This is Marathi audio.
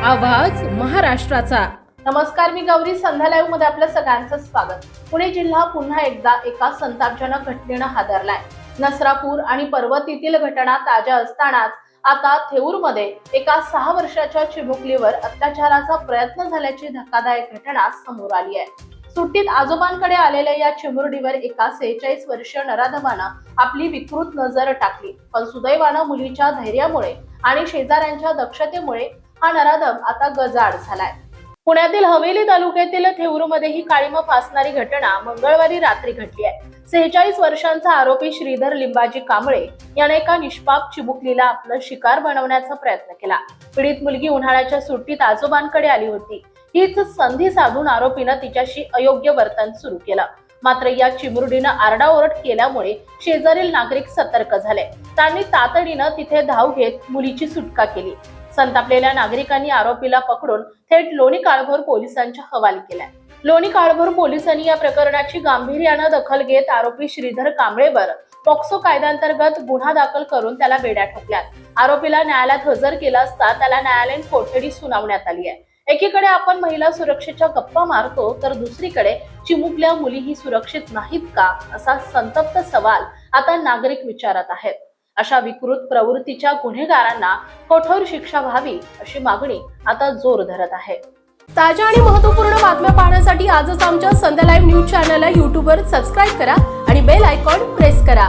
आवाज महाराष्ट्राचा। नमस्कार, मी गौरी। संध्या लाईव्ह मध्ये आपलं सगळ्यांचं स्वागत। पुणे जिल्हा पुन्हा एकदा एका संतापजनक घटनेनं हादरलाय। नसरापूर आणि पर्वतीतील घटना ताज्या असतानाच आता थेऊरमध्ये एका 6 वर्षाच्या चिमुकलीवर अत्याचाराचा प्रयत्न झाल्याची धक्कादायक घटना समोर आली आहे। सुट्टीत आजोबांकडे आलेल्या या चिमुरडीवर एका 46 वर्षीय नराधमानं आपली विकृत नजर टाकली, पण सुदैवानं मुलीच्या धैर्यामुळे आणि शेजाऱ्यांच्या दक्षतेमुळे हा नराधम आता गजाआड झालाय। पुण्यातील हवेली तालुक्यातील थेऊरमध्ये ही काळीमा फासणारी घटना मंगळवारी रात्री घडली आहे। 46 वर्षांचा आरोपी श्रीधर लिंबाजी कांबळे याने एका निष्पाप चिमुकलीला आपलं शिकार बनवण्याचा प्रयत्न केला। पीडित मुलगी उन्हाळ्याच्या सुट्टीत आजोबांकडे आली होती। हीच संधी साधून आरोपीनं तिच्याशी अयोग्य वर्तन सुरू केलं। मात्र या चिमुरडीनं आरडाओरड केल्यामुळे शेजारील नागरिक सतर्क झाले। त्यांनी तातडीनं तिथे धाव घेत मुलीची सुटका केली। संतापलेल्या नागरिकांनी आरोपीला पकडून थेट लोणी काळभोर पोलिसांच्या हवाली केलाय। लोणी काळभोर पोलिसांनी या प्रकरणाची गांभीर्यानं दखल घेत आरोपी श्रीधर कांबळेवर पॉक्सो कायद्याअंतर्गत गुन्हा दाखल करून त्याला बेड्या ठोकल्यात। आरोपीला न्यायालयात हजर केलं असता त्याला न्यायालयीन कोठडी सुनावण्यात आली आहे। एकीकडे आपण महिला सुरक्षेच्या गप्पा मारतो, तर दुसरीकडे चिमुकल्या मुलीही सुरक्षित नाहीत का, असा संतप्त सवाल आता नागरिक विचारत आहेत। अशा विकृत प्रवृत्तीच्या गुन्हेगारांना कठोर शिक्षा व्हावी अशी मागणी आता जोर धरत आहे। ताज्या आणि महत्त्वपूर्ण बातम्या पाहण्यासाठी आजच आमच्या संध्या लाईव्ह न्यूज चॅनलला YouTube वर सबस्क्राईब करा आणि बेल आयकॉन प्रेस करा।